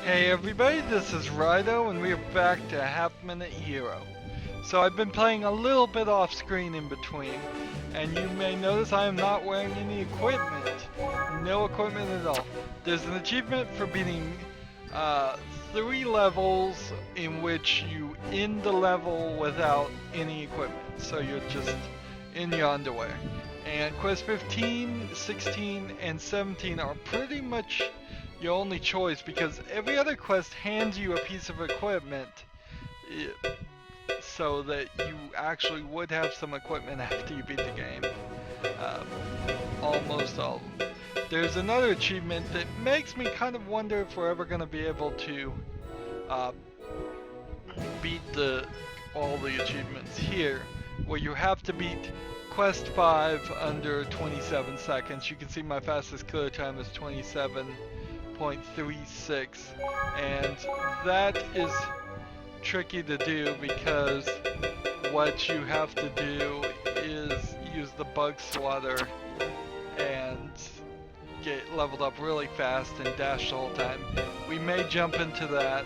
Hey everybody, this is Rydo and we are back to Half Minute Hero. So I've been playing a little bit off screen in between, and you may notice I am not wearing any equipment. No equipment at all. There's an achievement for beating 3 levels in which you end the level without any equipment. So you're just in your underwear. And quest 15, 16, and 17 are pretty much your only choice because every other quest hands you a piece of equipment so that you actually would have some equipment after you beat the game. Almost all of them. There's another achievement that makes me kind of wonder if we're ever going to be able to beat all the achievements here, where you have to beat quest 5 under 27 seconds. You can see my fastest clear time is 27.36, and that is tricky to do because what you have to do is use the bug swatter and get leveled up really fast and dash the whole time. We may jump into that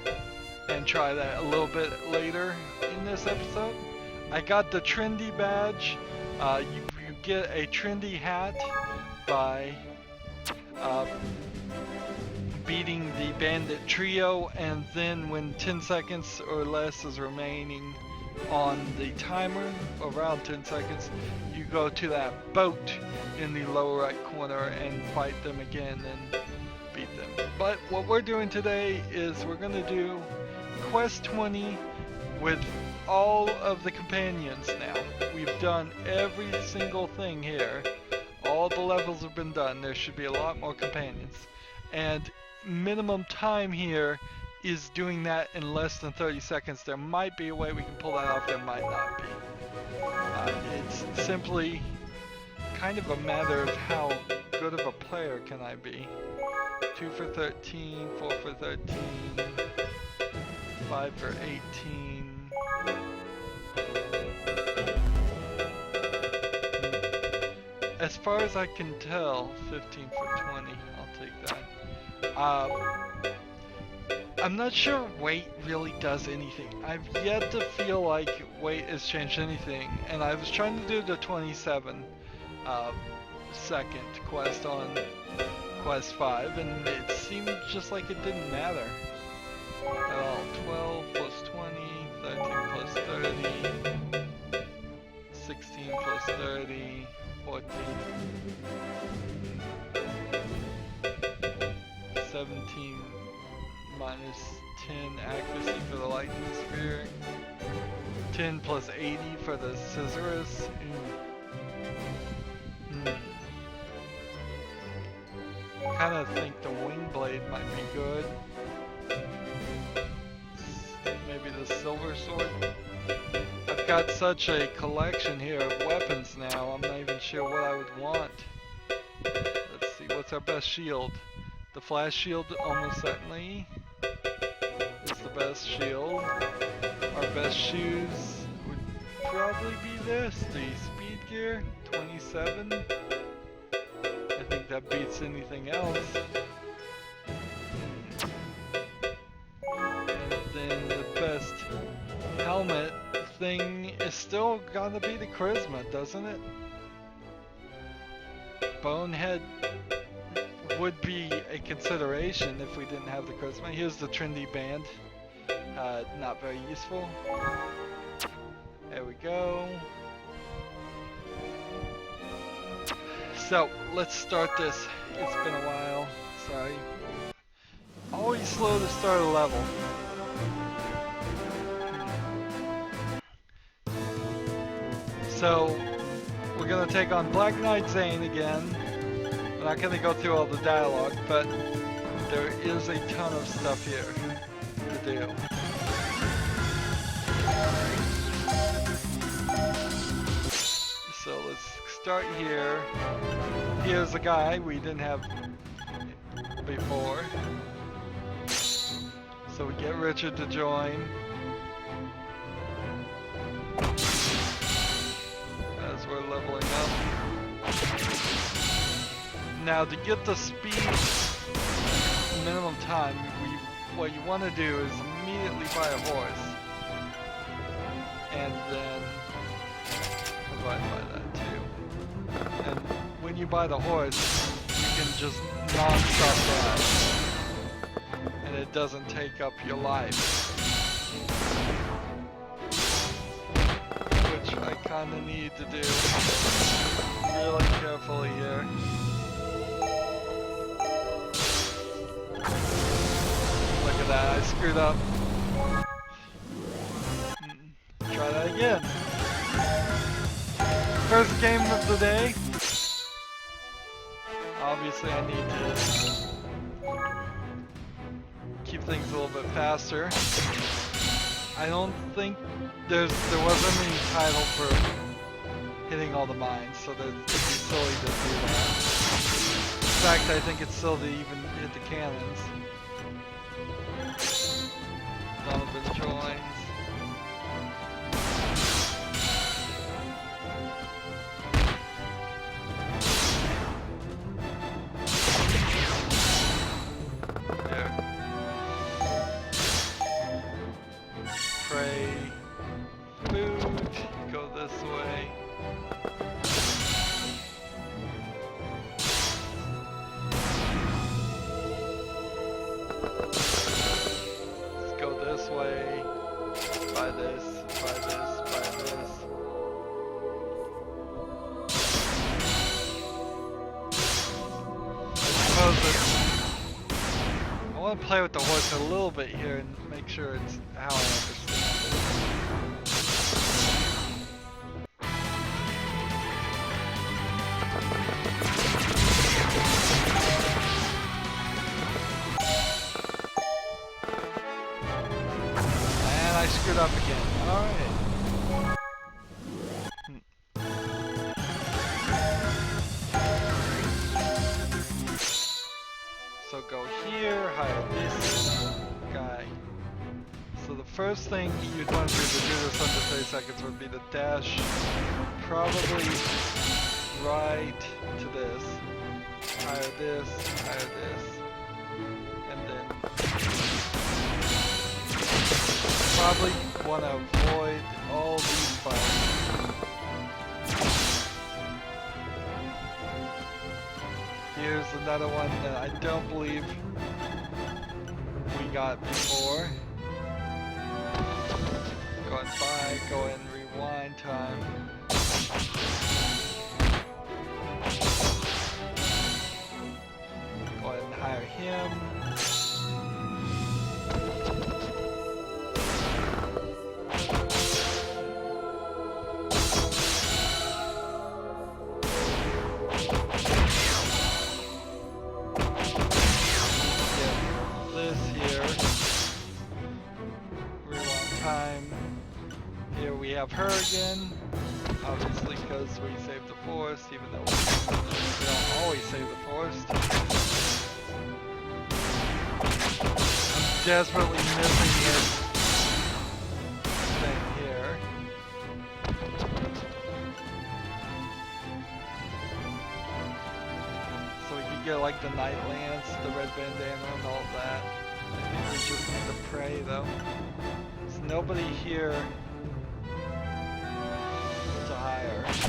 and try that a little bit later in this episode. I got the trendy badge. You get a trendy hat by beating the bandit trio, and then when 10 seconds or less is remaining on the timer, around 10 seconds, you go to that boat in the lower right corner and fight them again and beat them. But what we're doing today is we're going to do quest 20 with all of the companions now. We've done every single thing here. All the levels have been done. There should be a lot more companions. And minimum time here is doing that in less than 30 seconds. There might be a way we can pull that off, there might not be. It's simply kind of a matter of how good of a player can I be. 2 for 13, 4 for 13, 5 for 18. As far as I can tell, 15 for 20, I'll take that. I'm not sure weight really does anything. I've yet to feel like weight has changed anything, and I was trying to do the 27 second quest on quest 5, and it seemed just like it didn't matter at all. 12 plus 20, 13 plus 30, 16 plus 30, 14, 17 minus 10 accuracy for the lightning sphere, 10 plus 80 for the scissors. Kind of think the wing blade might be good. Maybe the silver sword. I've got such a collection here of weapons now, I'm not even sure what I would want. Let's see, what's our best shield? The flash shield, almost certainly, is the best shield. Our best shoes would probably be this, the speed gear, 27. I think that beats anything else. And then the best helmet thing is still gonna be the charisma, doesn't it? Bonehead would be a consideration if we didn't have the charisma. Here's the trendy band. Not very useful. There we go. So, let's start this. It's been a while. Sorry. Always slow to start a level. So, we're gonna take on Black Knight Zane again. I'm not going to go through all the dialogue, but there is a ton of stuff here to do. So let's start here. Here's a guy we didn't have before. So we get Richard to join. As we're leveling up. Now to get the speed minimum time, we what you want to do is immediately buy a horse. And then, how do I buy that too? And when you buy the horse, you can just non-stop dash. And it doesn't take up your life. Which I kinda need to do really carefully here. Look at that, I screwed up. Try that again. First game of the day. Obviously I need to keep things a little bit faster. I don't think there wasn't any title for hitting all the mines, so that it'd be silly to do that. In fact, I think it's silly to even hit the cannons. Donovan joins. Play with the horse a little bit here and make sure it's how I understand it. And I screwed up again. Alright. So go here, hire this guy. So the first thing you'd want to do this under 30 seconds would be to dash probably right to this. Hire this, and then probably want to avoid all these fights. Here's another one that I don't believe we got before. Go and buy, go and rewind time. Go ahead and hire him. Have her again, obviously because we saved the forest, even though we don't always save the forest. I'm desperately missing this thing here. So we can get like the night lance, the red bandana and all that. I think we just need to pray though. There's nobody here higher. So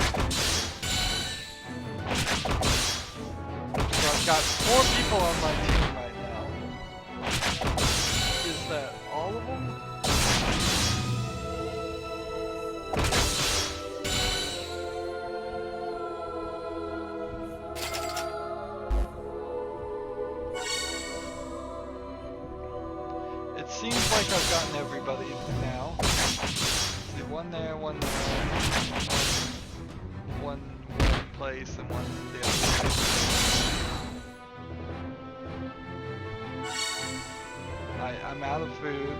I've got 4 people on my team right now. Is that all of them? It seems like I've gotten everybody now. See, one there, one place and one the other place. I'm out of food,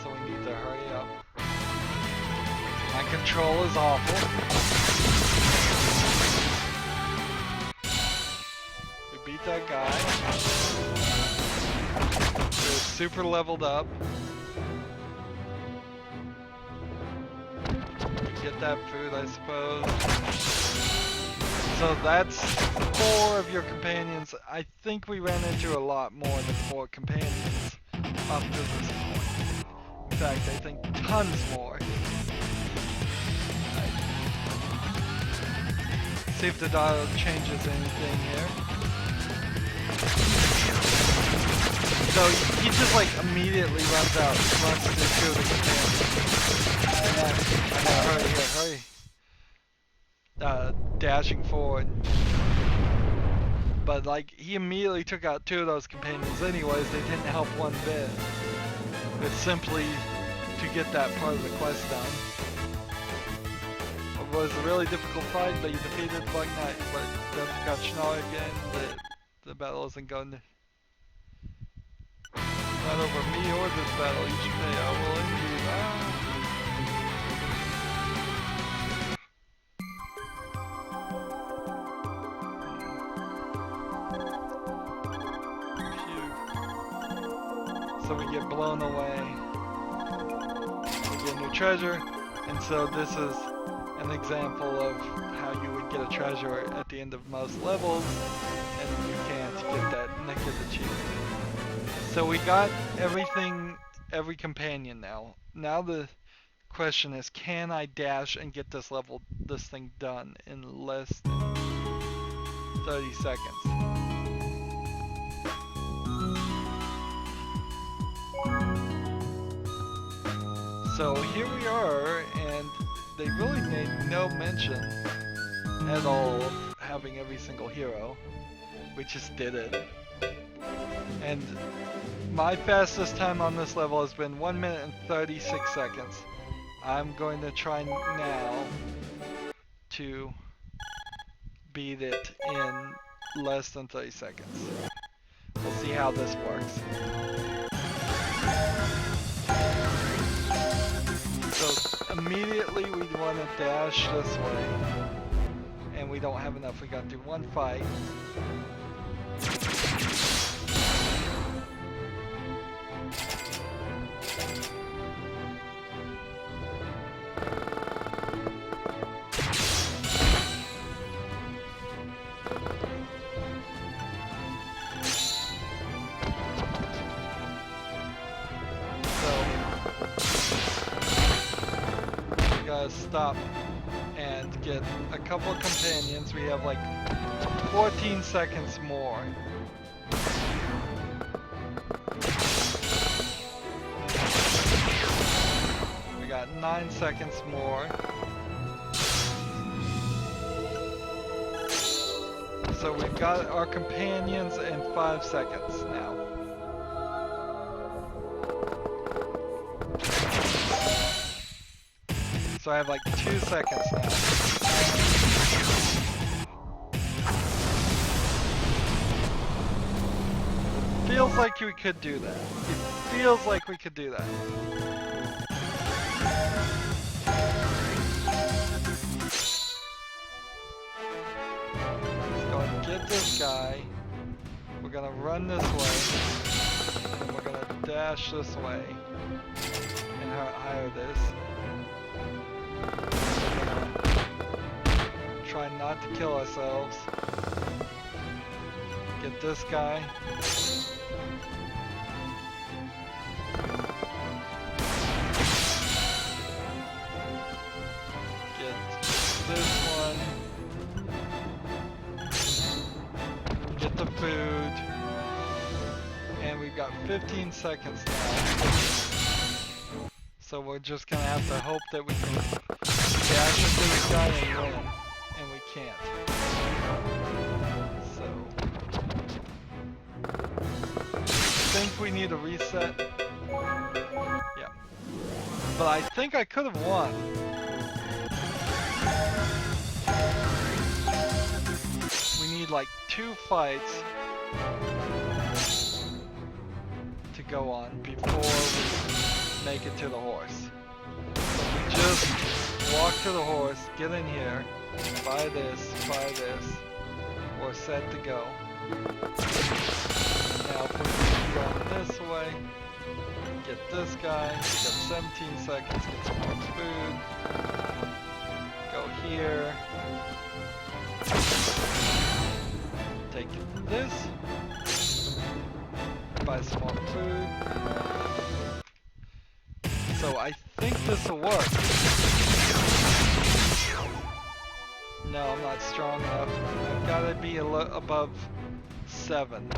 so we need to hurry up. My control is awful. We beat that guy. We're super leveled up. Get that food, I suppose. So that's 4 of your companions. I think we ran into a lot more than 4 companions up to this point. In fact, I think tons more. Right. See if the dial changes anything here. So he just like immediately runs out, runs into the companions. And then, I know, hurry here, hurry. Dashing forward. But like, he immediately took out 2 of those companions anyways. They didn't help one bit. It's simply to get that part of the quest done. It was a really difficult fight, but you defeated Bug Knight. But then you got Schnarr again. The battle isn't going to... Not over me or this battle. You should say, I will indeed. So we get blown away. We get new treasure, and so this is an example of how you would get a treasure at the end of most levels, and you can't get that naked achievement. So we got everything, every companion now. Now the question is, can I dash and get this thing done in less than 30 seconds? So here we are, and they really made no mention at all of having every single hero. We just did it. And my fastest time on this level has been 1 minute and 36 seconds. I'm going to try now to beat it in less than 30 seconds. We'll see how this works. So immediately we want to dash this way, and we don't have enough. We got to do 1 fight. Stop and get a couple of companions. We have like 14 seconds more. We got 9 seconds more. So we've got our companions in 5 seconds now. So I have like 2 seconds now. Feels like we could do that. It feels like we could do that. Let's go and get this guy. We're gonna run this way. And we're gonna dash this way. And hire this. Try not to kill ourselves. Get this guy. Get this one. Get the food. And we've got 15 seconds now. So we're just gonna have to hope that we can dash into this guy and win. And we can't. So I think we need a reset. Yeah. But I think I could have won. We need like 2 fights to go on before we make it to the horse. So we just walk to the horse, get in here, buy this, we're set to go. Now if we're going this way, get this guy, we got 17 seconds, get some more food, go here, take this, buy some more food. So I think this will work. No, I'm not strong enough. I've got to be above 7.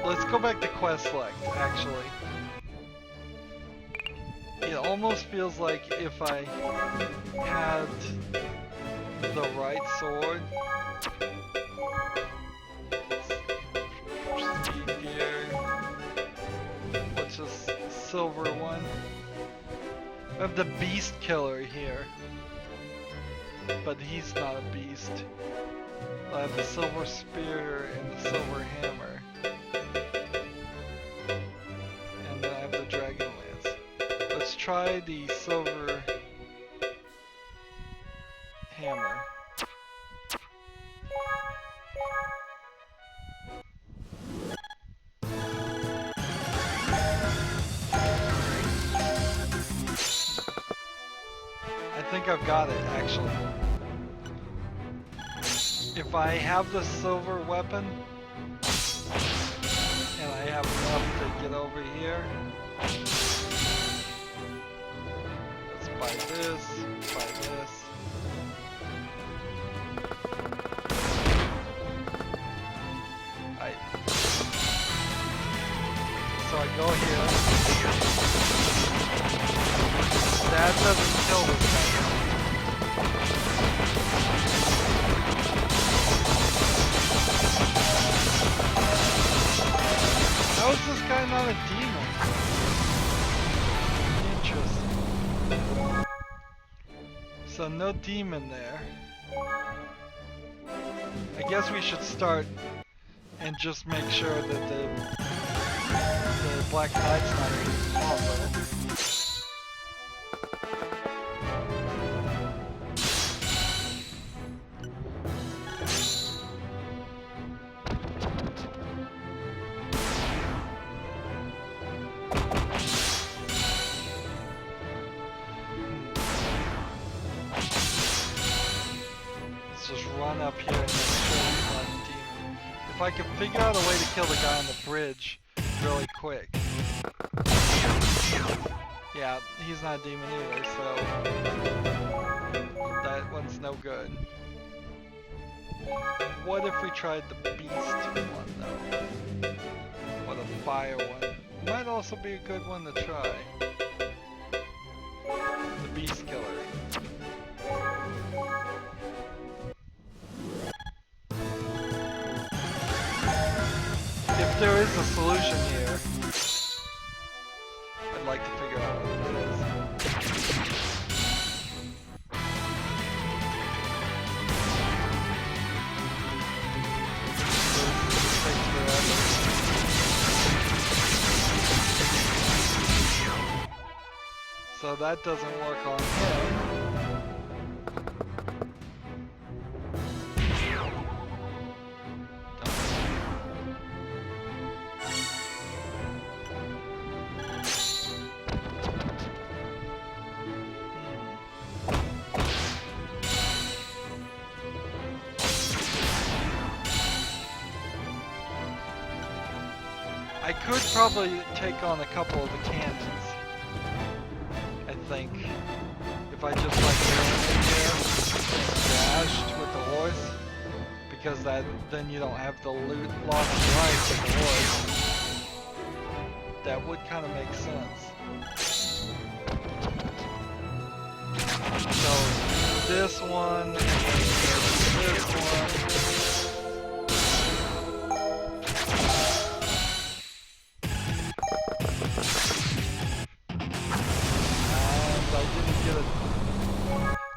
Let's go back to quest select, actually. It almost feels like if I had the right sword. Speed gear. What's this silver one? I have the beast killer here. But he's not a beast. I have the silver spear and the silver hammer. And then I have the dragon lance. Let's try the silver hammer. I think I've got it, actually. If I have the silver weapon, and I have enough to get over here, let's buy this, buy this. So I go here. That doesn't kill this guy. How is this guy not a demon? Interesting. So no demon there. I guess we should start and just make sure that the Black Knight's not a combo. Let's just run up here and make sure he's not a demon. If I can figure out a way to kill the guy on the bridge really quick. Yeah, he's not a demon either, so that one's no good. What if we tried the beast one though? Or the fire one? Might also be a good one to try. The beast killer. If there is a solution here, I'd like to figure out what it is. This takes forever. So that doesn't work on him. I could probably take on a couple of the cannons, I think, if I just like ran in here and dashed with the horse, because then you don't have the loot lost life of the horse. That would kind of make sense. So this one, and then this one.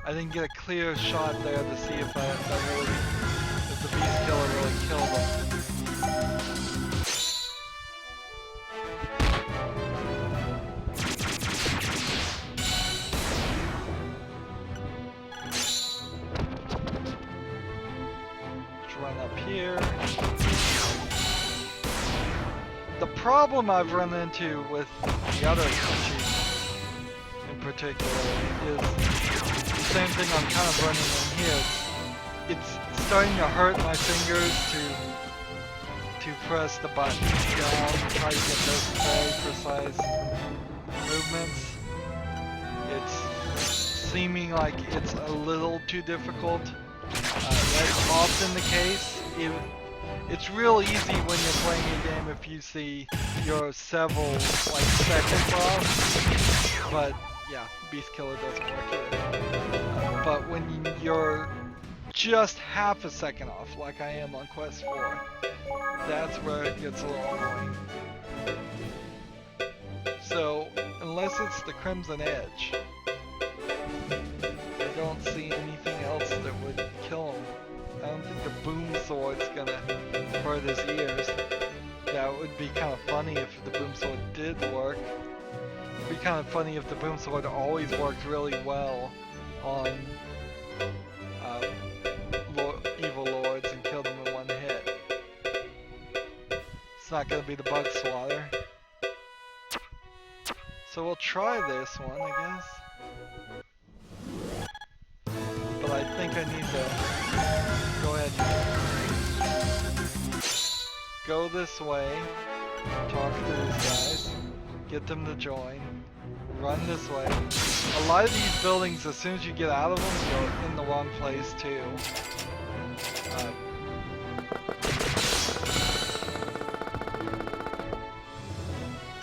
I didn't get a clear shot there to see if if the beast killer really killed him. Let's run up here. The problem I've run into with the other achievements in particular is the same thing I'm kind of running in here. It's starting to hurt my fingers to press the button down and try to get those very precise movements. It's seeming like it's a little too difficult. That's often the case. It's real easy when you're playing a game if you see you're several seconds off. But yeah, Beast Killer doesn't work here. But when you're just half a second off, like I am on Quest 4, that's where it gets a little annoying. So, unless it's the Crimson Edge, I don't see anything else that would kill him. I don't think the boom sword's gonna hurt his ears. That would be kind of funny if the boom sword did work. It'd be kind of funny if the boom sword always worked really well on evil lords and killed them in one hit. It's not gonna be the bug swatter. So we'll try this one, I guess. But I think I need to go ahead and go this way, talk to these guys, get them to join, run this way. A lot of these buildings, as soon as you get out of them, you're in the wrong place too.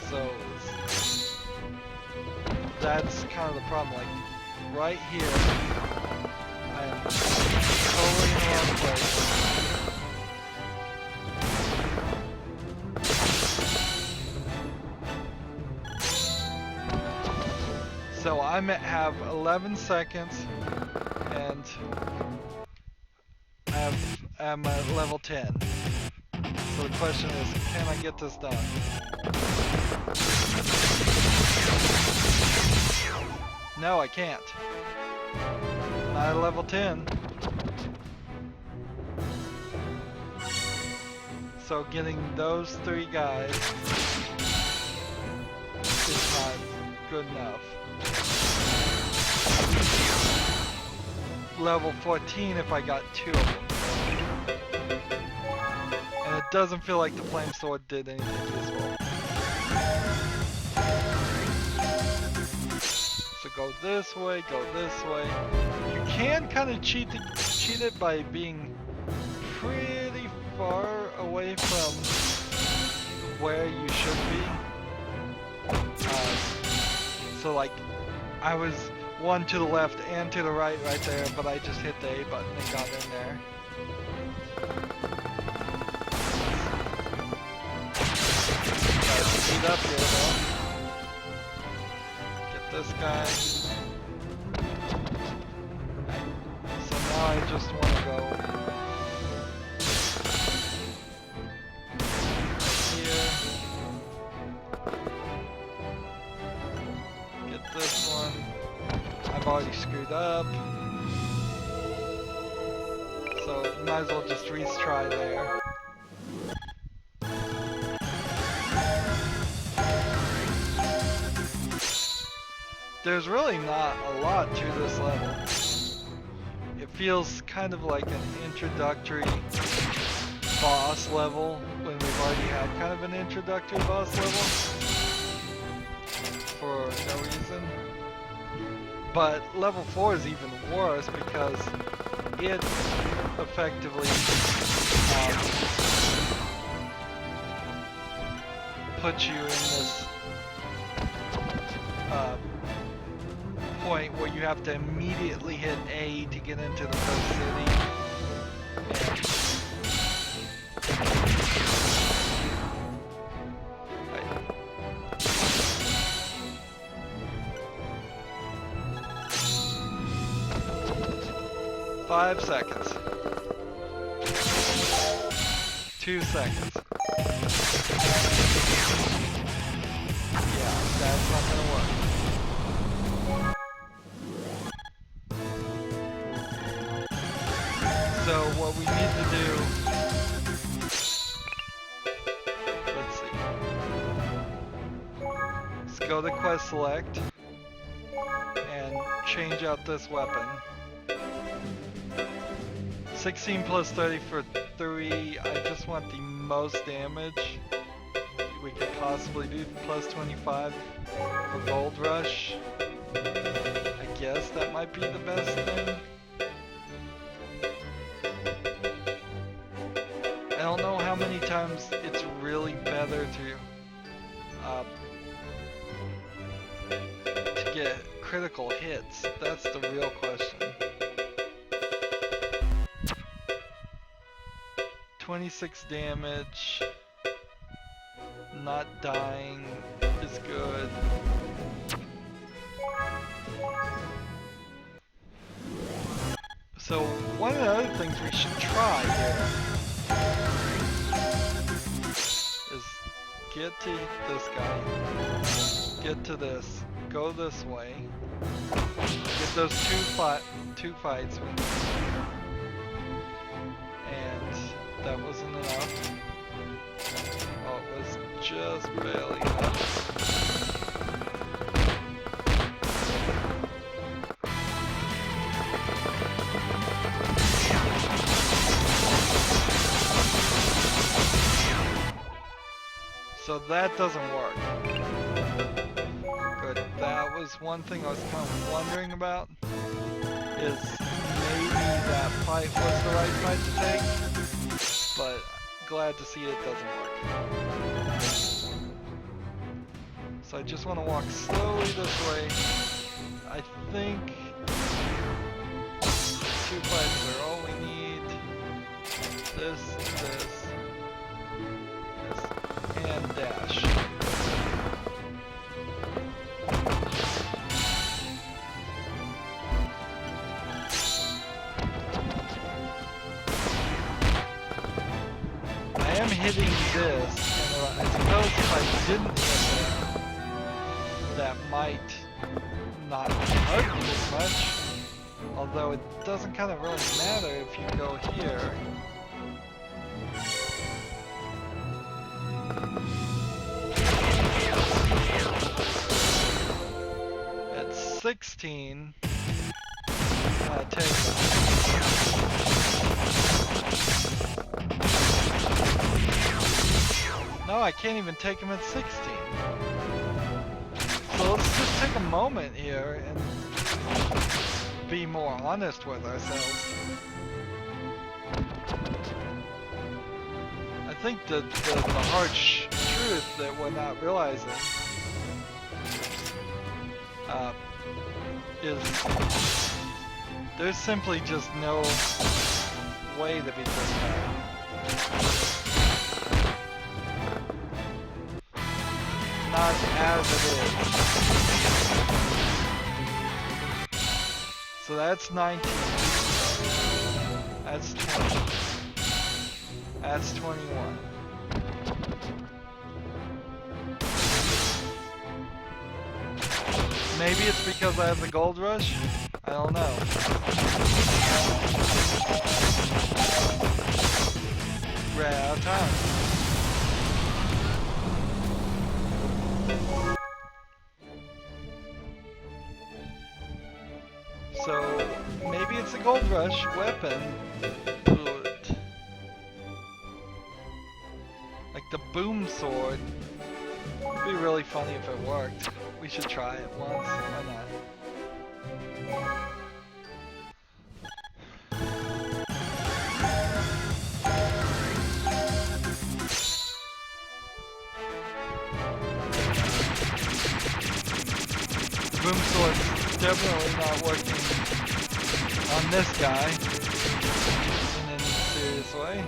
So that's kind of the problem. Like right here, I am totally in the wrong place. So I have 11 seconds, and I'm at level 10. So the question is, can I get this done? No, I can't. Not at level 10. So getting those 3 guys is not good enough. Level 14 if I got 2 of them. And it doesn't feel like the flame sword did anything useful. So go this way, go this way. You can kind of cheat it by being pretty far away from where you should be. So like, I was one to the left and to the right there, but I just hit the A button and got in there. Gotta speed up here though. Get this guy. So now I just want to go here. Get this one. I've already screwed up, so might as well just retry there. There's really not a lot to this level. It feels kind of like an introductory boss level when we've already had kind of an introductory boss level for no reason. But level 4 is even worse because it effectively puts you in this point where you have to immediately hit A to get into the first city. And 5 seconds. 2 seconds. Yeah, that's not gonna work. So what we need to do, let's see. quest select and change out this weapon. 16 plus 30 for 3. I just want the most damage we could possibly do. Plus 25 for Gold Rush. I guess that might be the best thing. I don't know how many times it's really better to get critical hits. That's the real question. 26 damage. Not dying is good. So one of the other things we should try here is get to this guy, get to this, go this way, get those two fights, and that wasn't enough. Oh, it was just barely enough. So that doesn't work. Good. That was one thing I was kind of wondering about. Is maybe that fight was the right fight to take, but glad to see it doesn't work. So I just want to walk slowly this way. I think 2 fights are all we need. This, and dash. I am hitting this, and I suppose if I didn't hit it, that might not hurt me as much. Although it doesn't kind of really matter if you go here. At 16, take that. No, I can't even take him at 16. So let's just take a moment here and be more honest with ourselves. I think the harsh truth that we're not realizing is there's simply just no way to beat this guy. Not as it is. So that's 19. That's 20. That's 21. Maybe it's because I have the gold rush? I don't know. Ran out of time. So maybe it's a gold rush weapon. Good. Like the boom sword. It'd be really funny if it worked. We should try it once. Why not? Boom sword's definitely not working on this guy in any serious way.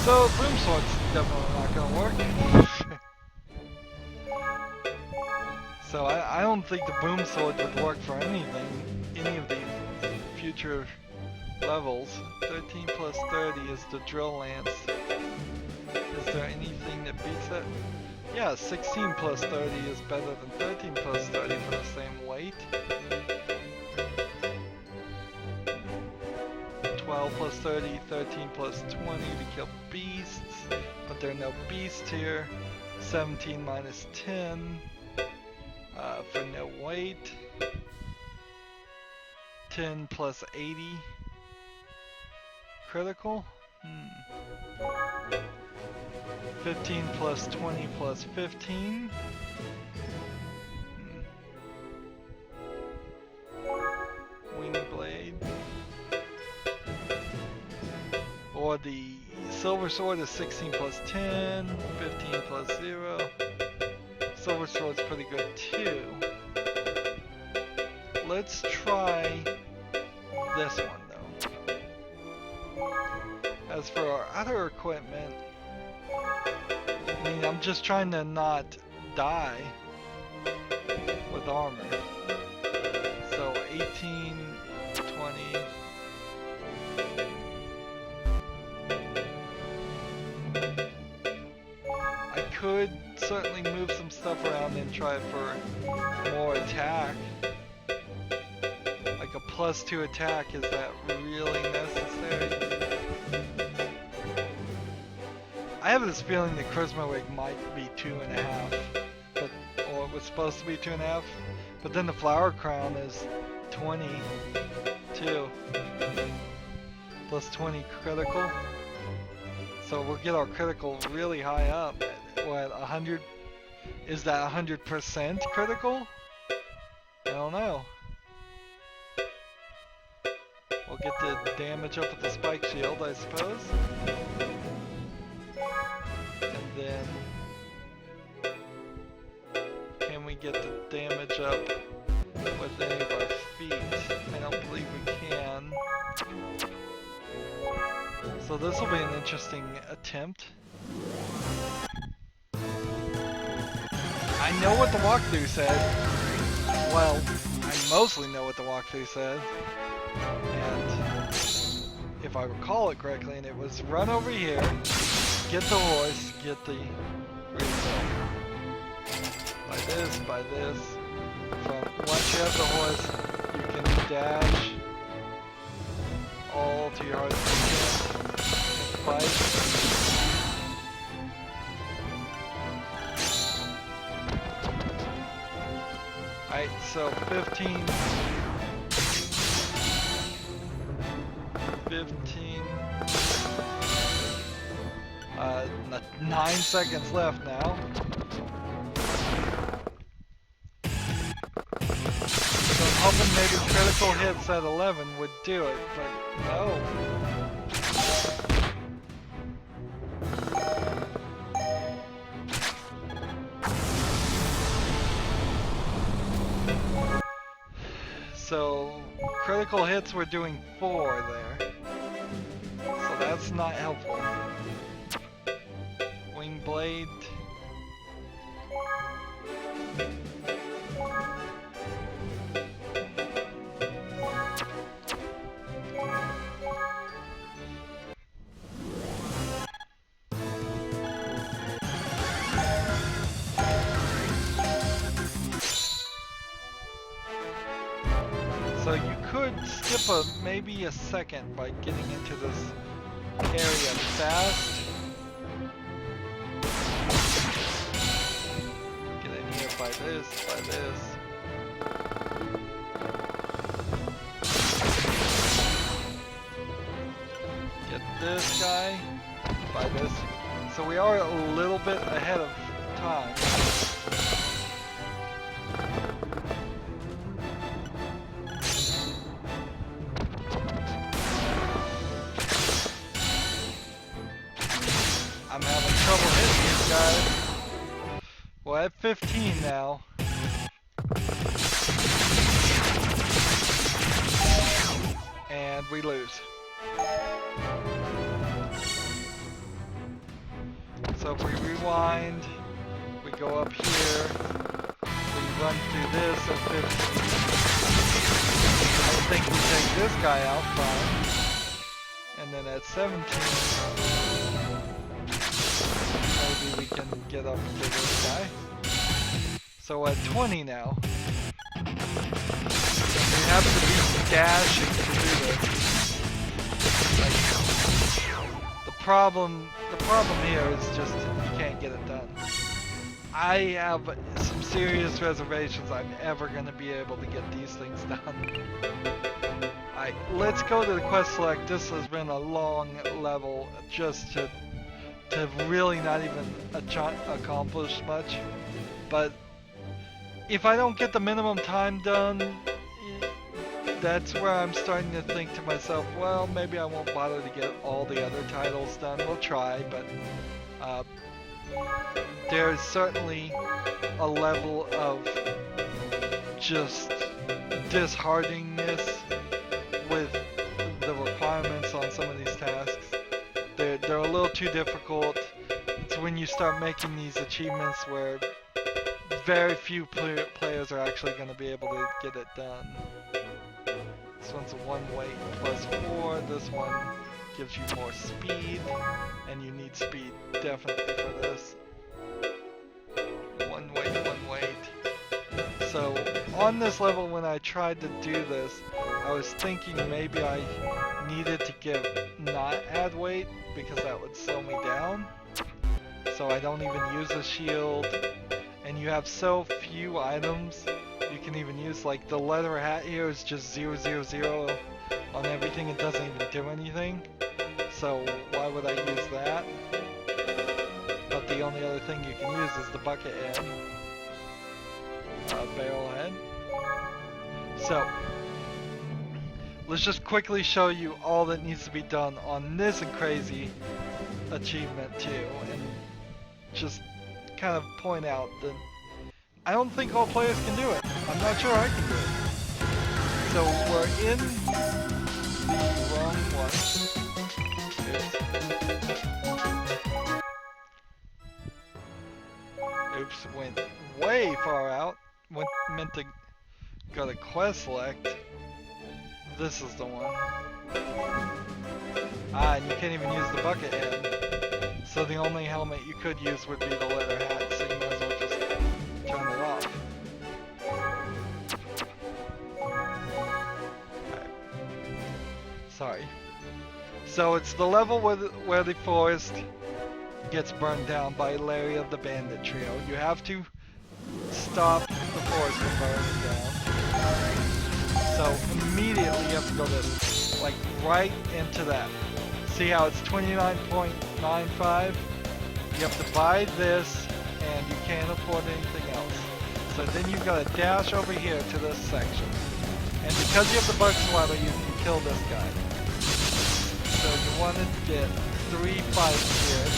So, boom sword's definitely not gonna work. So I don't think the boom sword would work for anything, any of the future levels. 13 plus 30 is the drill lance. Is there anything that beats it? Yeah, 16 plus 30 is better than 13 plus 30 for the same weight. 12 plus 30, 13 plus 20 to kill beasts, but there are no beasts here. 17 minus 10 for no weight. 10 plus 80 critical. 15 plus 20 plus 15. Wing blade. Or the silver sword is 16 plus 10, 15 plus 0. Silver sword's pretty good too. Let's try this one though. As for our other equipment, I mean, I'm just trying to not die with armor. So 18, 20. I could certainly move some stuff around and try for more attack. Like a +2 attack, is that really necessary? I have this feeling the charisma wig might be 2.5, but or it was supposed to be 2.5, but then the flower crown is 22 plus 20 critical, so we'll get our critical really high up. What, 100? Is that 100% critical? I don't know. We'll get the damage up with the spike shield, I suppose. And then, can we get the damage up with any of our feet? I don't believe we can. So this will be an interesting attempt. I know what the walkthrough said. Well, I mostly know what the walkthrough said. And if I recall it correctly, and it was run over here, get the horse, get the refill. By this. From once you have the horse, you can dash all to your heart's content and fight. Alright, so 15, 9 seconds left now. So I'm hoping maybe critical hits at 11 would do it, but no. So critical hits were doing 4 there. So that's not helpful. Wing blade. So you could skip maybe a second by getting into this area fast. Get in here by this. Get this guy by this. So we are a little bit ahead of time. I'm having trouble hitting these guys. We're at 15 now. And we lose. So if we rewind, we go up here, we run through this at 15. think we take this guy out, fine. And then at 17, maybe we can get up to this guy. So at 20 now, we have to be dashing to do this. Like, the problem here is just you can't get it done. I have some serious reservations I'm ever going to be able to get these things done. Alright, let's go to the quest select. This has been a long level just to really not even accomplish much. But if I don't get the minimum time done, that's where I'm starting to think to myself, well, maybe I won't bother to get all the other titles done. We'll try, but there's certainly a level of just dishearteningness with the requirements on some of these tasks. They're a little too difficult. It's when you start making these achievements where very few players are actually going to be able to get it done. This one's a 1 weight plus 4. This one gives you more speed, and you need speed definitely for this. 1 weight. So on this level, when I tried to do this, I was thinking maybe I needed to not add weight because that would slow me down. So I don't even use a shield, and you have so few items you can even use. Like the leather hat here is just 0, 0, 0 on everything. It doesn't even do anything. So why would I use that? But the only other thing you can use is the bucket head, barrel head. So let's just quickly show you all that needs to be done on this crazy achievement too, and just kind of point out that I don't think all players can do it. I'm not sure I can do it. So we're in the wrong one. Oops, went way far out. Meant to go to quest select. This is the one. And you can't even use the bucket head. So the only helmet you could use would be the leather hat, so you might as well just turn it off. Right. Sorry. So it's the level where the forest gets burned down by Larry of the Bandit Trio. You have to stop the forest from burning down. So immediately you have to go this, like right into that. See how it's 29.95? You have to buy this, and you can't afford anything else. So then you've got to dash over here to this section. And because you have the bug swatter, you can kill this guy. So you want to get 3 fights here.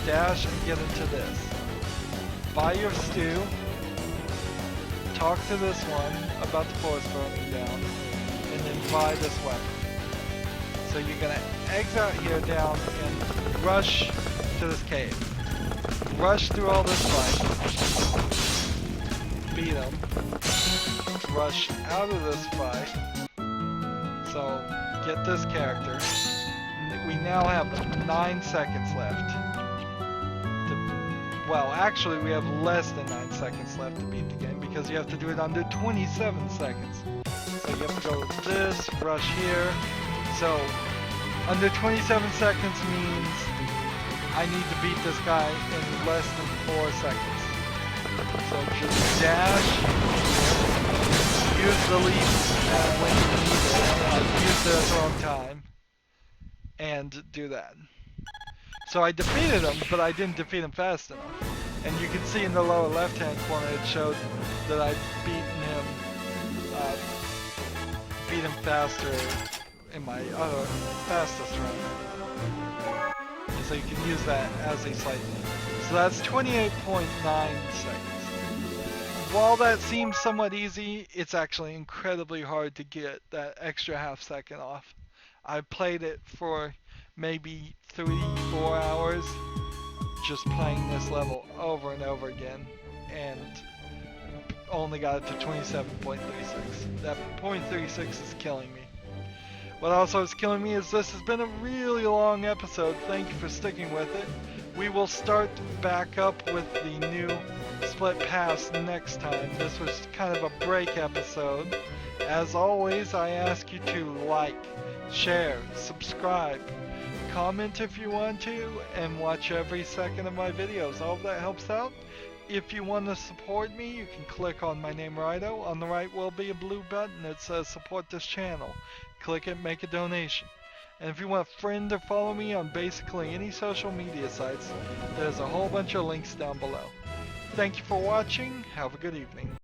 Dash and get into this. Buy your stew. Talk to this one about the forest burning down. And then buy this weapon. So you're going to exit out here down and rush to this cave. Rush through all this fight. Beat them. Rush out of this fight. So get this character. We now have 9 seconds left. Well, actually we have less than 9 seconds left to beat the game because you have to do it under 27 seconds. So you have to go this, rush here. So under 27 seconds means I need to beat this guy in less than 4 seconds. So just dash, use the leap when you need it, use it at the wrong time, and do that. So I defeated him, but I didn't defeat him fast enough. And you can see in the lower left hand corner it showed that I'd beaten him faster in my other fastest run. And so you can use that as a slight thing. So that's 28.9 seconds. While that seems somewhat easy, it's actually incredibly hard to get that extra half second off. I played it for maybe 3-4 hours just playing this level over and over again, and only got it to 27.36. That 0.36 is killing me. What also is killing me is this has been a really long episode. Thank you for sticking with it. We will start back up with the new Split Pass next time. This was kind of a break episode. As always, I ask you to like, share, subscribe, comment if you want to, and watch every second of my videos. All of that helps out. If you want to support me, you can click on my name, Rydo. On the right will be a blue button that says support this channel. Click it, make a donation. And if you want a friend to follow me on basically any social media sites, there's a whole bunch of links down below. Thank you for watching. Have a good evening.